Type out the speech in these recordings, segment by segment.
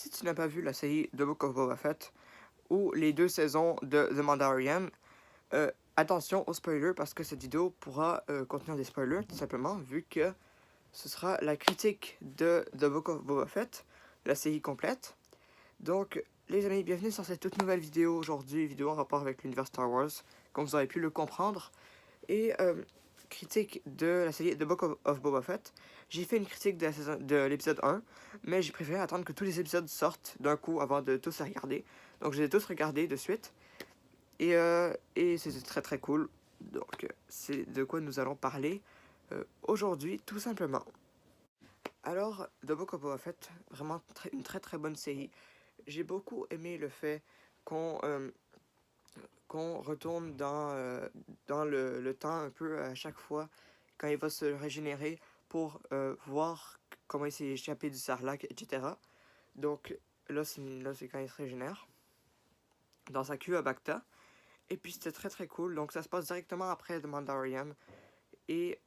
si tu n'as pas vu la série The Book of Boba Fett ou les 2 saisons de The Mandalorian, attention aux spoilers parce que cette vidéo pourra contenir des spoilers tout simplement vu que ce sera la critique de The Book of Boba Fett, la série complète. Donc les amis, bienvenue sur cette toute nouvelle vidéo aujourd'hui, vidéo en rapport avec l'univers Star Wars, comme vous aurez pu le comprendre. Et critique de la série The Book of Boba Fett. J'ai fait une critique de l'épisode 1, mais j'ai préféré attendre que tous les épisodes sortent d'un coup avant de tous les regarder. Donc je les ai tous regardés de suite. Et c'était très très cool. Donc c'est de quoi nous allons parler aujourd'hui, tout simplement. Alors, The Book of Boba Fett, vraiment une très très bonne série. J'ai beaucoup aimé le fait qu'on retourne dans le temps un peu à chaque fois quand il va se régénérer pour voir comment il s'est échappé du Sarlacc, etc. Donc là, c'est quand il se régénère dans sa queue à Bacta. Et puis c'était très très cool. Donc ça se passe directement après The Mandalorian. Et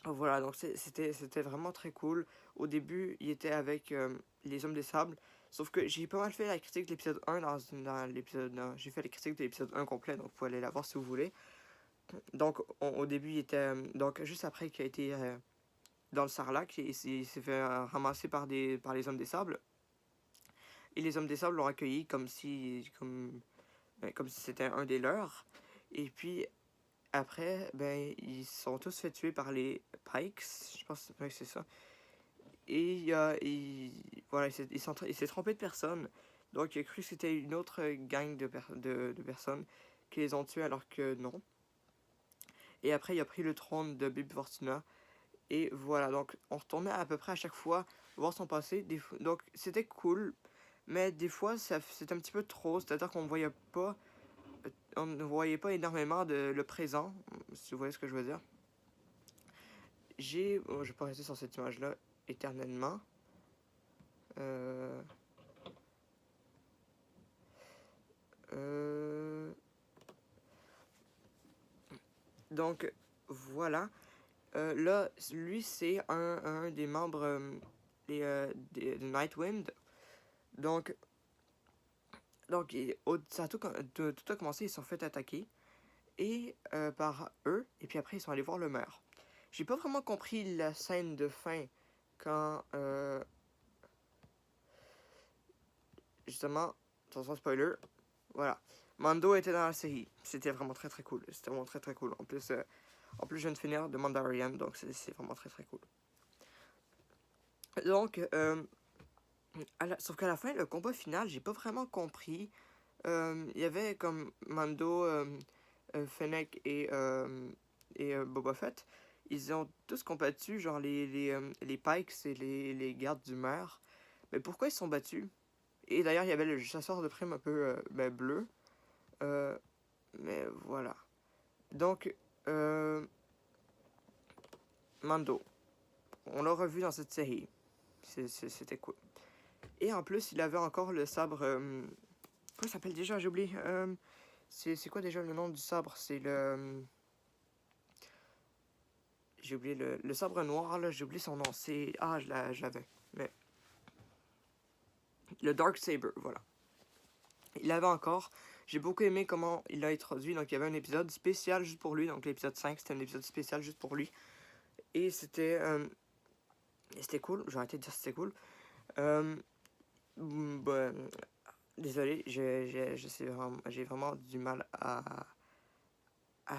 voilà, donc c'était vraiment très cool. Au début, il était avec les Hommes des Sables. Sauf que j'ai pas mal fait la critique de l'épisode 1 dans l'épisode. J'ai fait la critique de l'épisode 1 complet, donc vous pouvez aller la voir si vous voulez. Donc au début, il était. Donc juste après qu'il a été dans le Sarlacc, il s'est fait ramasser par les Hommes des Sables. Et les Hommes des Sables l'ont accueilli comme si c'était un des leurs. Et puis après, ben, ils sont tous fait tuer par les Pikes. Je pense que c'est ça. Et voilà, il s'est trompé de personne. Donc il a cru que c'était une autre gang de personnes qui les ont tués alors que non. Et après, il a pris le trône de Bib Fortuna. Et voilà, donc on retournait à peu près à chaque fois voir son passé. Donc c'était cool, mais des fois c'était un petit peu trop. C'est-à-dire on ne voyait pas énormément de le présent, si vous voyez ce que je veux dire. Je vais pas rester sur cette image-là éternellement. Euh, euh, donc voilà. Là, lui, c'est un des membres de Nightwind. Donc, tout a commencé, ils se sont fait attaquer et par eux, et puis après, ils sont allés voir le maire. J'ai pas vraiment compris la scène de fin quand, justement, attention spoiler, voilà. Mando était dans la série. C'était vraiment très très cool. C'était vraiment très très cool. En plus, je viens de finir de Mandalorian, donc c'est vraiment très très cool. Donc, sauf qu'à la fin, le combat final, j'ai pas vraiment compris. Il y avait comme Mando, Fennec et Boba Fett. Ils ont tous combattu, genre les Pikes et les gardes du maire. Mais pourquoi ils se sont battus? Et d'ailleurs, il y avait le chasseur de primes un peu bleu. Euh, mais voilà. Donc, Mando. On l'a revu dans cette série. C'était cool. Et en plus, il avait encore le sabre. Comment ça s'appelle déjà? J'ai oublié. C'est quoi déjà le nom du sabre? C'est le. J'ai oublié le sabre noir, là. J'ai oublié son nom. C'est. Ah, je l'avais. Mais. Le Dark Saber, voilà. Il l'avait encore. J'ai beaucoup aimé comment il l'a introduit. Donc, il y avait un épisode spécial juste pour lui. Donc, l'épisode 5, c'était un épisode spécial juste pour lui. Et c'était cool. J'ai arrêté de dire c'était cool. Ben, désolé, j'ai vraiment du mal à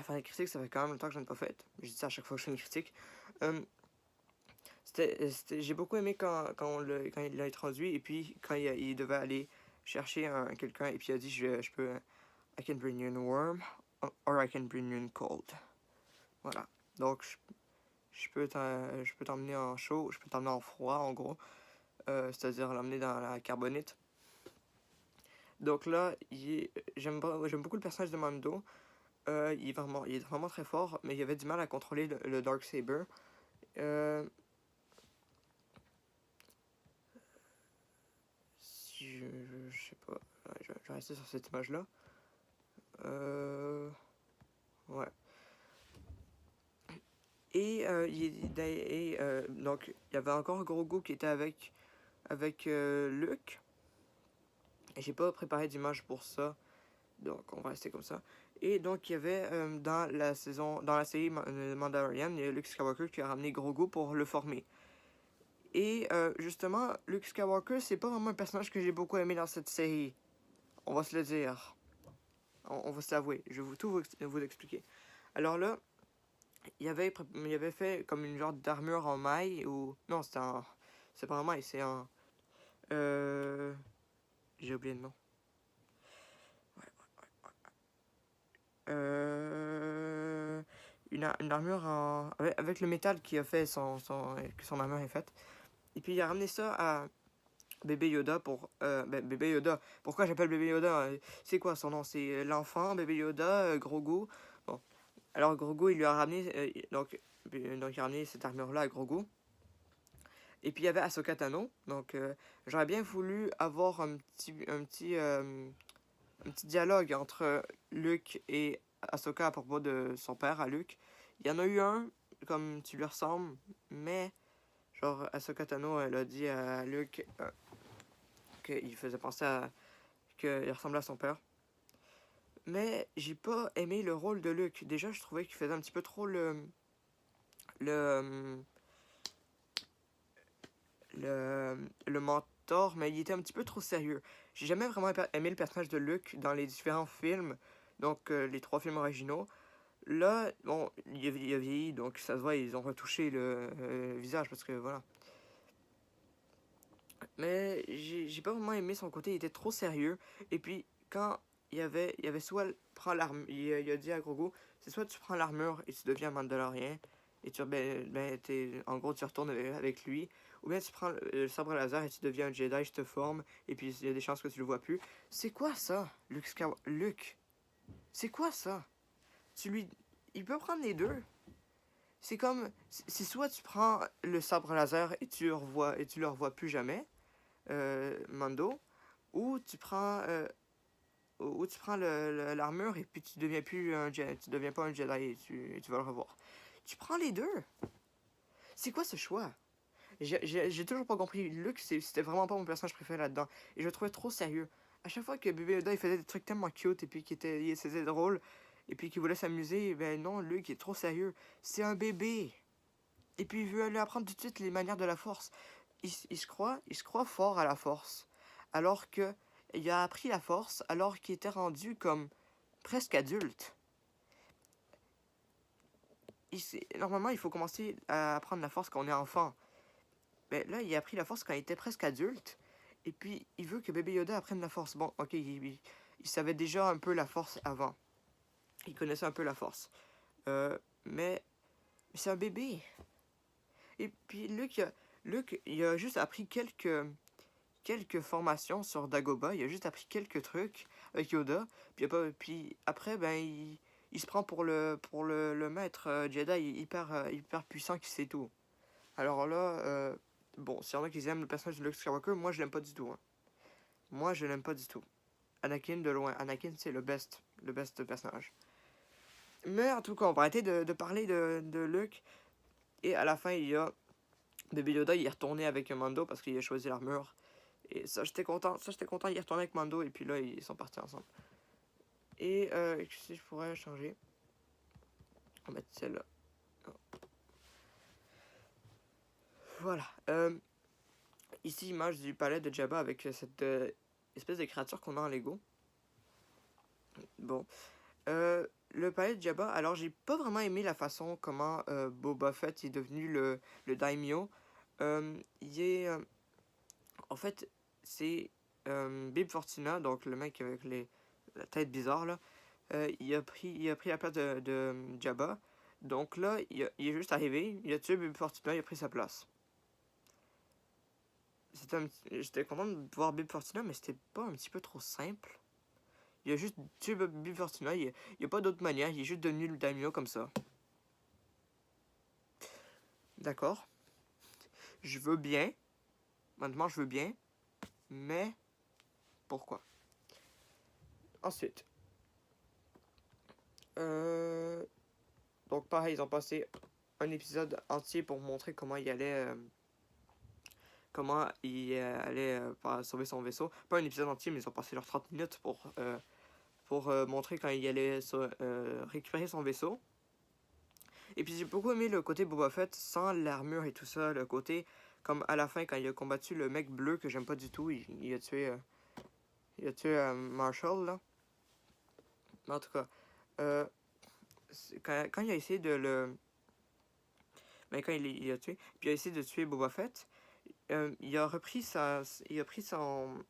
faire des critiques. Ça fait quand même longtemps que je n'ai pas fait. Je dis ça à chaque fois que je fais une critique. J'ai beaucoup aimé quand il l'a introduit et puis quand il devait aller chercher quelqu'un et puis il a dit je peux I can bring you in warm or I can bring you in cold. Voilà. Donc je peux t'emmener en chaud, je peux t'emmener en froid en gros. C'est-à-dire l'emmener dans la carbonite. Donc là, j'aime beaucoup le personnage de Mando. Il est vraiment très fort, mais il avait du mal à contrôler le Dark Saber. Je sais pas. Je vais rester sur cette image-là. Ouais. Et donc, il y avait encore Grogu qui était avec avec Luke. J'ai pas préparé d'image pour ça, donc on va rester comme ça. Et donc il y avait dans la série Mandalorian, il y a Luke Skywalker qui a ramené Grogu pour le former. Et justement, Luke Skywalker, c'est pas vraiment un personnage que j'ai beaucoup aimé dans cette série. On va se le dire. On va se l'avouer. Je vais vous expliquer. Alors là, il avait fait comme une genre d'armure en maille ou... Non, c'est pas en maille, c'est en... J'ai oublié le nom. Une armure avec le métal qui a fait que son armure est faite. Et puis il a ramené ça à Bébé Yoda pour... Bébé Yoda. Pourquoi j'appelle Bébé Yoda? C'est quoi son nom? C'est l'enfant, Bébé Yoda, Grogu. Bon. Alors Grogu, il lui a ramené... donc il a ramené cette armure-là à Grogu. Et puis il y avait Ahsoka Tano. Donc j'aurais bien voulu avoir un petit dialogue entre Luke et Ahsoka à propos de son père, à Luke. Il y en a eu un, comme tu lui ressembles, mais genre Ahsoka Tano, elle a dit à Luke qu'il faisait penser à... qu'il ressemblait à son père. Mais j'ai pas aimé le rôle de Luke. Déjà, je trouvais qu'il faisait un petit peu trop le, le mentor, mais il était un petit peu trop sérieux. J'ai jamais vraiment aimé le personnage de Luke dans les différents films, donc les 3 films originaux. Là, bon, il a vieilli, donc ça se voit, ils ont retouché le visage, parce que voilà. Mais j'ai pas vraiment aimé son côté, il était trop sérieux. Et puis, quand il y avait soit prends l'armure, il a dit à Grogu, c'est soit tu prends l'armure et tu deviens Mandalorien, et en gros, tu retournes avec lui, ou bien tu prends le sabre laser et tu deviens un Jedi, je te forme, et puis il y a des chances que tu le vois plus. C'est quoi ça, Luke? C'est quoi ça? Il peut prendre les deux. C'est comme, c'est soit tu prends le sabre laser et tu le revois plus jamais, Mando, ou tu prends l'armure et puis tu deviens plus un Jedi, tu deviens pas un Jedi et tu vas le revoir. Tu prends les deux. C'est quoi ce choix? J'ai toujours pas compris. Luke, c'était vraiment pas mon personnage préféré là-dedans. Et je le trouvais trop sérieux. À chaque fois que bébé Yoda il faisait des trucs tellement cute et puis c'était drôle et puis qu'il voulait s'amuser, ben non, Luke il est trop sérieux. C'est un bébé. Et puis il veut lui apprendre tout de suite les manières de la force. Il se croit fort à la force. Alors que il a appris la force alors qu'il était rendu comme presque adulte. Normalement, il faut commencer à apprendre la force quand on est enfant. Mais là, il a appris la force quand il était presque adulte. Et puis, il veut que bébé Yoda apprenne la force. Bon, ok, il savait déjà un peu la force avant. Il connaissait un peu la force. Mais c'est un bébé. Et puis, Luke, il a juste appris quelques formations sur Dagobah. Il a juste appris quelques trucs avec Yoda. Puis après, ben, il se prend pour le maître Jedi hyper puissant qui sait tout. Alors là, bon, s'il y en a qui aiment le personnage de Luke Skywalker, moi je l'aime pas du tout. Hein. Moi je l'aime pas du tout. Anakin de loin. Anakin c'est le best personnage. Mais en tout cas, on va arrêter de parler de Luke. Et à la fin, il y a Baby Yoda, il est retourné avec Mando parce qu'il a choisi l'armure. Et ça, j'étais content. Il est retourné avec Mando et puis là, ils sont partis ensemble. Et si je pourrais changer. On va mettre celle-là. Voilà. Ici, image du palais de Jabba avec cette espèce de créature qu'on a en Lego. Bon. Le palais de Jabba, alors j'ai pas vraiment aimé la façon comment Boba Fett est devenu le daimyo. En fait, c'est Bib Fortuna, donc le mec avec la tête bizarre là. Il a pris la place de Jabba. Donc là, il est juste arrivé, il a tué Bib Fortuna, il a pris sa place. J'étais content de voir Bib Fortuna, mais c'était pas un petit peu trop simple. Il a juste tué Bib Fortuna, il y a pas d'autre manière, il est juste devenu le daimyo comme ça. D'accord. Je veux bien. Maintenant, je veux bien. Mais, pourquoi? Ensuite. Donc, pareil, ils ont passé un épisode entier pour montrer comment il allait comment il allait sauver son vaisseau. Pas un épisode entier, mais ils ont passé leurs 30 minutes pour montrer quand il allait récupérer son vaisseau. Et puis j'ai beaucoup aimé le côté Boba Fett sans l'armure et tout ça, le côté comme à la fin quand il a combattu le mec bleu que j'aime pas du tout, il a tué Marshall là. Mais en tout cas, quand il a essayé de le, mais quand il a tué, puis il a essayé de tuer Boba Fett, il a pris son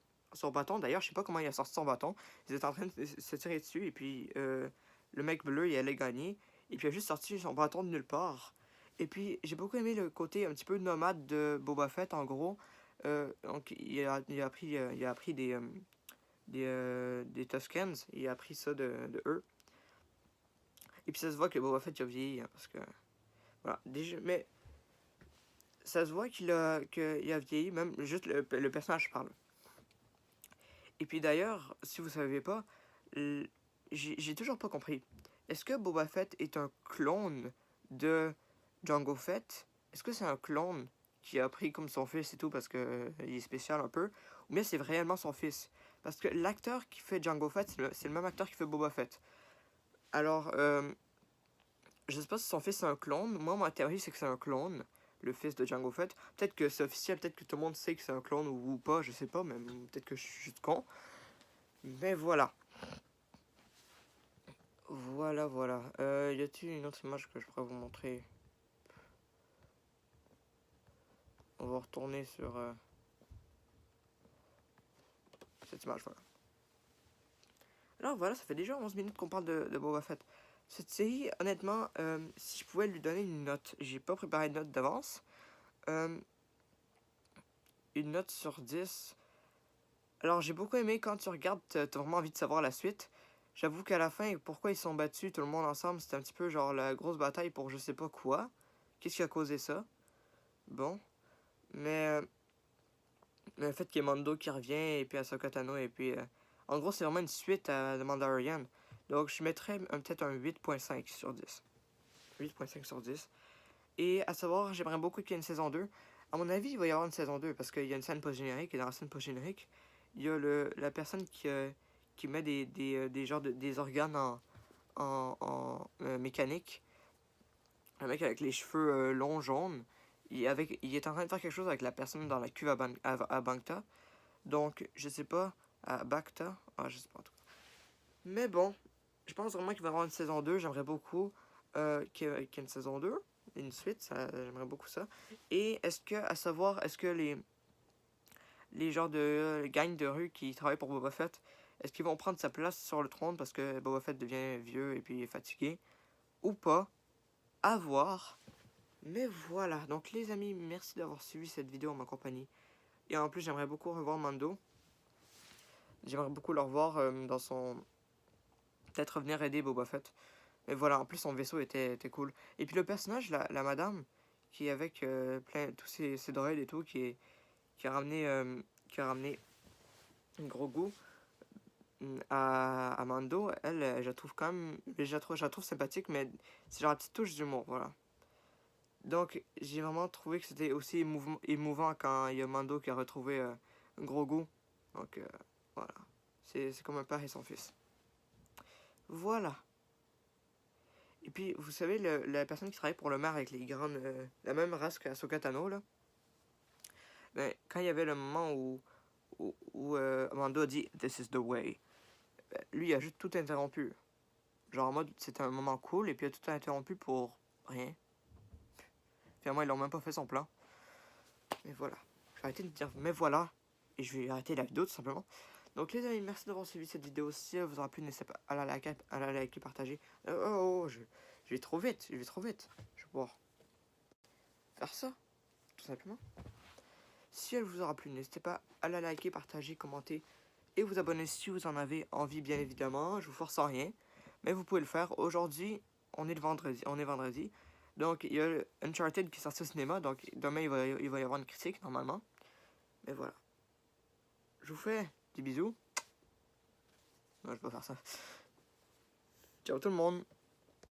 bâton. D'ailleurs, je sais pas comment il a sorti son bâton. Ils étaient en train de se tirer dessus et puis le mec bleu il allait gagner. Et puis il a juste sorti son bâton de nulle part. Et puis j'ai beaucoup aimé le côté un petit peu nomade de Boba Fett en gros. Donc il a appris des Tuskens. Il a appris ça de eux. Et puis ça se voit que Boba Fett il a vieilli hein, parce que voilà. Mais ça se voit qu'il a vieilli, même juste le personnage parle. Et puis d'ailleurs, si vous savez pas, j'ai toujours pas compris. Est-ce que Boba Fett est un clone de Jango Fett? Est-ce que c'est un clone qui a pris comme son fils et tout parce que il est spécial un peu? Ou bien c'est réellement son fils? Parce que l'acteur qui fait Jango Fett, c'est le même acteur qui fait Boba Fett. Alors, je sais pas si son fils est un clone. Moi, ma théorie, c'est que c'est un clone, le fils de Jango Fett. Peut-être que c'est officiel, peut-être que tout le monde sait que c'est un clone ou pas, je sais pas, mais peut-être que je suis juste con. Mais voilà. Voilà. Y a-t-il une autre image que je pourrais vous montrer? On va retourner sur cette image, voilà. Alors voilà, ça fait déjà 11 minutes qu'on parle de Boba Fett. Cette série, honnêtement, si je pouvais lui donner une note, j'ai pas préparé de note d'avance. Une note sur 10. Alors j'ai beaucoup aimé quand tu regardes, t'as vraiment envie de savoir la suite. J'avoue qu'à la fin, pourquoi ils sont battus tout le monde ensemble, c'était un petit peu genre la grosse bataille pour je sais pas quoi. Qu'est-ce qui a causé ça? Bon. Mais le fait qu'il y ait Mando qui revient, et puis Ahsoka Tano, et puis... en gros, c'est vraiment une suite à The Mandalorian. Donc je mettrais peut-être un 8.5 sur 10. 8.5 sur 10. Et à savoir, j'aimerais beaucoup qu'il y ait une saison 2. À mon avis, il va y avoir une saison 2 parce qu'il y a une scène post-générique et dans la scène post-générique, il y a la personne qui met des organes en mécanique. Un mec avec les cheveux longs jaunes. Il est en train de faire quelque chose avec la personne dans la cuve à Bacta. Donc, je sais pas. À Bacta. Ah, je sais pas en tout cas. Mais bon, je pense vraiment qu'il va y avoir une saison 2. J'aimerais beaucoup qu'il y ait une saison 2. Une suite, j'aimerais beaucoup ça. Et est-ce que les genres de gangs de rue qui travaillent pour Boba Fett, est-ce qu'ils vont prendre sa place sur le trône parce que Boba Fett devient vieux et puis fatigué? Ou pas? À voir. Mais voilà, donc les amis, merci d'avoir suivi cette vidéo en ma compagnie. Et en plus, j'aimerais beaucoup revoir Mando. J'aimerais beaucoup le revoir dans son... Peut-être revenir aider Boba Fett. Mais voilà, en plus son vaisseau était cool. Et puis le personnage, la madame, qui est avec tous ses droïdes et tout, qui a ramené un gros goût à Mando, elle, je la trouve quand même... Je la trouve sympathique, mais c'est genre la petite touche d'humour, voilà. Donc, j'ai vraiment trouvé que c'était aussi émouvant quand il y a Mando qui a retrouvé un gros goût. Donc, voilà. C'est comme un père et son fils. Voilà. Et puis, vous savez, la personne qui travaille pour le maire avec les grandes... la même race qu'Ahsoka Tano, là. Ben, quand il y avait le moment où Mando a dit « This is the way ben, », lui, il a juste tout interrompu. Genre en mode, c'était un moment cool, et puis il a tout interrompu pour rien. Finalement, ils l'ont même pas fait son plan. Mais voilà. Je vais arrêter de dire mais voilà. Et je vais arrêter la vidéo tout simplement. Donc les amis, merci d'avoir suivi cette vidéo. Si elle vous aura plu, n'hésitez pas à la liker, partager. Je vais trop vite. Je vais pouvoir faire ça, tout simplement. Si elle vous aura plu, n'hésitez pas à la liker, partager, commenter et vous abonner si vous en avez envie, bien évidemment. Je vous force en rien. Mais vous pouvez le faire. Aujourd'hui, on est vendredi. Donc, il y a Uncharted qui est sorti au cinéma. Donc, demain, il va y avoir une critique, normalement. Mais voilà. Je vous fais des bisous. Non, je vais pas faire ça. Ciao tout le monde.